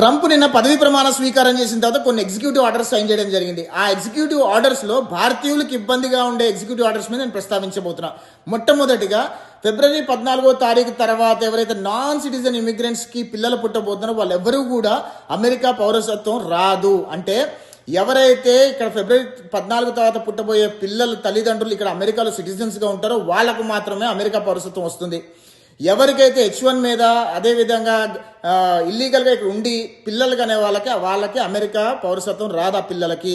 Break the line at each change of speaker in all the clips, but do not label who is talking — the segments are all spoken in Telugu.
ట్రంప్ నిన్న పదవి ప్రమాణ స్వీకారం చేసిన తర్వాత కొన్ని ఎగ్జిక్యూటివ్ ఆర్డర్స్ సైన్ చేయడం జరిగింది. ఆ ఎగ్జిక్యూటివ్ ఆర్డర్స్లో భారతీయులకు ఇబ్బందిగా ఉండే ఎగ్జిక్యూటివ్ ఆర్డర్స్ మీద నేను ప్రస్తావించబోతున్నా. మొట్టమొదటిగా ఫిబ్రవరి 14వ తారీఖు తర్వాత ఎవరైతే నాన్ సిటిజన్ ఇమిగ్రెంట్స్కి పిల్లలు పుట్టబోతున్నారో వాళ్ళెవరూ కూడా అమెరికా పౌరసత్వం రాదు. అంటే ఎవరైతే ఇక్కడ ఫిబ్రవరి 14 తర్వాత పుట్టబోయే పిల్లలు తల్లిదండ్రులు ఇక్కడ అమెరికాలో సిటిజన్స్గా ఉంటారో వాళ్ళకు మాత్రమే అమెరికా పౌరసత్వం వస్తుంది. ఎవరికైతే H1 మీద అదేవిధంగా ఇల్లీగల్గా ఇక్కడ ఉండి పిల్లలు కనే వాళ్ళకి అమెరికా పౌరసత్వం రాదా పిల్లలకి.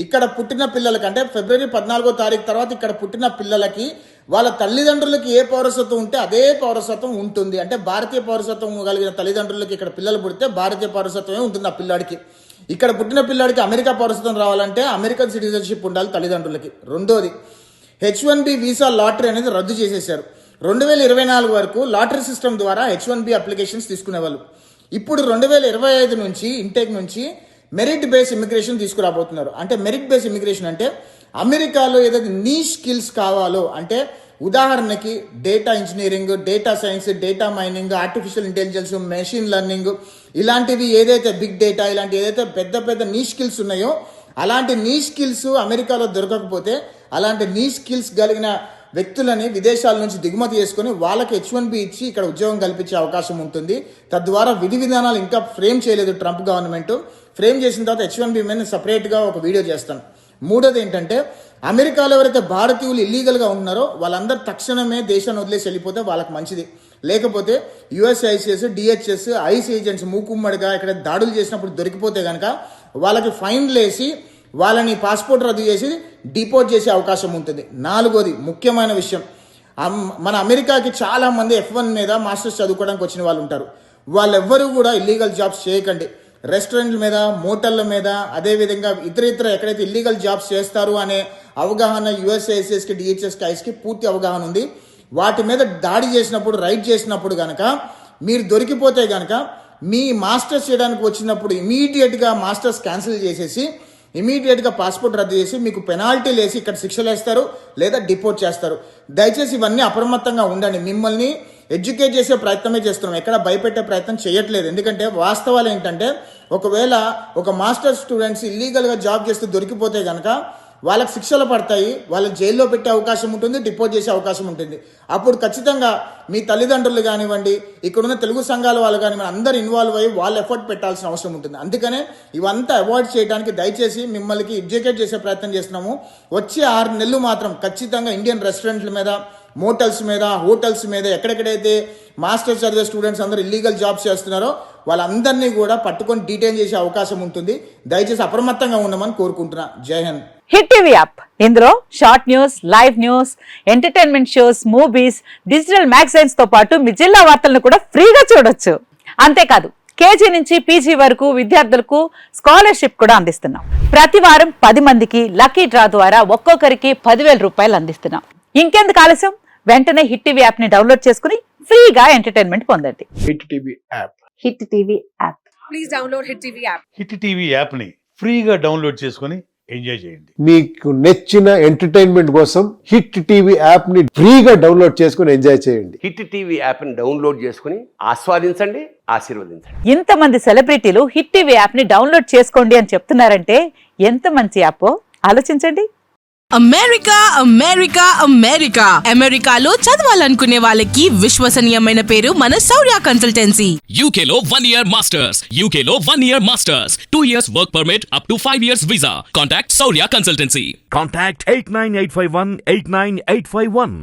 ఇక్కడ పుట్టిన పిల్లలకి అంటే ఫిబ్రవరి 14వ తారీఖు తర్వాత ఇక్కడ పుట్టిన పిల్లలకి వాళ్ళ తల్లిదండ్రులకి ఏ పౌరసత్వం ఉంటే అదే పౌరసత్వం ఉంటుంది. అంటే భారతీయ పౌరసత్వం కలిగిన తల్లిదండ్రులకి ఇక్కడ పిల్లలు పుడితే భారతీయ పౌరసత్వమే ఉంటుంది ఆ పిల్లాడికి. ఇక్కడ పుట్టిన పిల్లాడికి అమెరికా పౌరసత్వం రావాలంటే అమెరికన్ సిటిజన్షిప్ ఉండాలి తల్లిదండ్రులకి. రెండోది H1B వీసా లాటరీ అనేది రద్దు చేసేశారు. 2024 వరకు లాటరీ సిస్టమ్ ద్వారా H1B అప్లికేషన్స్ తీసుకునేవాళ్ళు. ఇప్పుడు 2025 నుంచి ఇంటేక్ నుంచి మెరిట్ బేస్ ఇమిగ్రేషన్ తీసుకురాబోతున్నారు. అంటే మెరిట్ బేస్ ఇమిగ్రేషన్ అంటే అమెరికాలో ఏదైతే నీ స్కిల్స్ కావాలో అంటే ఉదాహరణకి data engineering, data science, data mining, artificial intelligence, machine learning ఇలాంటివి ఏదైతే బిగ్ డేటా ఇలాంటి ఏదైతే పెద్ద పెద్ద నీ స్కిల్స్ ఉన్నాయో అలాంటి నీ స్కిల్స్ అమెరికాలో దొరకకపోతే అలాంటి నీ స్కిల్స్ కలిగిన వ్యక్తులని విదేశాల నుంచి దిగుమతి చేసుకుని వాళ్ళకి H1B ఇచ్చి ఇక్కడ ఉద్యోగం కల్పించే అవకాశం ఉంటుంది. తద్వారా విధి విధానాలు ఇంకా ఫ్రేమ్ చేయలేదు ట్రంప్ గవర్నమెంట్. ఫ్రేమ్ చేసిన తర్వాత H1B మీద సపరేట్గా ఒక వీడియో చేస్తాను. మూడోది ఏంటంటే అమెరికాలో ఎవరైతే భారతీయులు ఇల్లీగల్గా ఉన్నారో వాళ్ళందరూ తక్షణమే దేశాన్ని వదిలేసి వెళ్ళిపోతే వాళ్ళకి మంచిది. లేకపోతే USCIS, DHS, ఐస్ ఏజెంట్స్ మూకుమ్మడిగా ఇక్కడ దాడులు చేసినప్పుడు దొరికిపోతే కనుక వాళ్ళకి ఫైన్లు వేసి వాళ్ళని పాస్పోర్ట్ రద్దు చేసి డిపోర్ట్ చేసే అవకాశం ఉంటుంది. నాలుగోది ముఖ్యమైన విషయం, మన అమెరికాకి చాలామంది F1 మీద మాస్టర్స్ చదువుకోవడానికి వచ్చిన వాళ్ళు ఉంటారు. వాళ్ళెవ్వరూ కూడా ఇల్లీగల్ జాబ్స్ చేయకండి. రెస్టారెంట్ల మీద, మోటళ్ళ మీద, అదేవిధంగా ఇతర ఎక్కడైతే ఇల్లీగల్ జాబ్స్ చేస్తారు అనే అవగాహన USCISకి, DHSకి, ఐస్కి పూర్తి అవగాహన ఉంది. వాటి మీద దాడి చేసినప్పుడు, రైడ్ చేసినప్పుడు కనుక మీరు దొరికిపోతే కనుక మీ మాస్టర్స్ చేయడానికి వచ్చినప్పుడు ఇమీడియట్గా మాస్టర్స్ క్యాన్సిల్ చేసేసి ఇమీడియట్గా పాస్పోర్ట్ రద్దు చేసి మీకు పెనాల్టీలు వేసి ఇక్కడ శిక్షలు వేస్తారు లేదా డిపోర్ట్ చేస్తారు. దయచేసి ఇవన్నీ అప్రమత్తంగా ఉండండి. మిమ్మల్ని ఎడ్యుకేట్ చేసే ప్రయత్నమే చేస్తున్నాం, ఎక్కడ భయపెట్టే ప్రయత్నం చేయట్లేదు. ఎందుకంటే వాస్తవాలు ఏంటంటే ఒకవేళ ఒక మాస్టర్ స్టూడెంట్స్ ఇల్లీగల్గా జాబ్ చేస్తూ దొరికిపోతే కనుక వాళ్ళకి శిక్షలు పడతాయి, వాళ్ళకి జైల్లో పెట్టే అవకాశం ఉంటుంది, డిపోర్ట్ చేసే అవకాశం ఉంటుంది. అప్పుడు ఖచ్చితంగా మీ తల్లిదండ్రులు కానివ్వండి, ఇక్కడున్న తెలుగు సంఘాల వాళ్ళు కానివ్వండి అందరూ ఇన్వాల్వ్ అయ్యి వాళ్ళు ఎఫర్ట్ పెట్టాల్సిన అవసరం ఉంటుంది. అందుకనే ఇవంతా అవాయిడ్ చేయడానికి దయచేసి మిమ్మల్ని ఎడ్యుకేట్ చేసే ప్రయత్నం చేస్తున్నాము. వచ్చే 6 నెలలు మాత్రం ఖచ్చితంగా ఇండియన్ రెస్టారెంట్ల మీద, మోటల్స్ మీద, హోటల్స్ మీద ఎక్కడెక్కడైతే మాస్టర్స్ చదివే స్టూడెంట్స్ అందరూ ఇల్లీగల్ జాబ్స్ చేస్తున్నారో వాళ్ళందరినీ కూడా పట్టుకొని డీటెయిన్ చేసే అవకాశం ఉంటుంది. దయచేసి అప్రమత్తంగా ఉండమని కోరుకుంటున్నా. జై హింద్.
హిట్ టీవీ యాప్, ఇందులో short news, live news, entertainment shows, movies, digital magazines తో పాటు మీ జిల్లా వార్తలను కూడా ఫ్రీగా చూడొచ్చు. అంతేకాదు KG నుంచి PG వరకు విద్యార్థులకు స్కాలర్షిప్ కూడా అందిస్తున్నాం. ప్రతి వారం 10 మందికి లక్కీ డ్రా ద్వారా ఒక్కొక్కరికి 10,000 రూపాయలు అందిస్తున్నాం. ఇంకెందుకు ఆలస్యం, వెంటనే హిట్ టీవీ యాప్ ని డౌన్లోడ్ చేసుకుని ఫ్రీగా ఎంటర్టైన్మెంట్ పొందండి.
Hit TV app.
Hit TV app.
Please download hit TV app.
Hit TV app ని ఫ్రీగా డౌన్లోడ్ చేసుకుని ఎంజాయ్ చేయండి.
మీకు నచ్చిన ఎంటర్టైన్మెంట్ కోసం హిట్ టీవీ యాప్ ని ఫ్రీగా డౌన్లోడ్ చేసుకుని ఎంజాయ్ చేయండి.
హిట్ టీవీ యాప్ ని డౌన్లోడ్ చేసుకుని ఆస్వాదించండి, ఆశీర్వదించండి.
ఇంతమంది సెలబ్రిటీలు హిట్ టీవీ యాప్ ని డౌన్లోడ్ చేసుకోండి అని చెప్తున్నారంటే ఎంత మంచి యాప్ ఆలోచించండి.
అమెరికా అమెరికా అమెరికా అమెరికాలో చదవాలనుకునే వాళ్ళకి విశ్వసనీయమైన పేరు మన శౌర్య కన్సల్టెన్సీ.
UK లో 1 year masters, UK లో 1 year masters, 2 years work permit up to 5 years visa. Contact Saurya Consultancy.
Contact 89851 89851.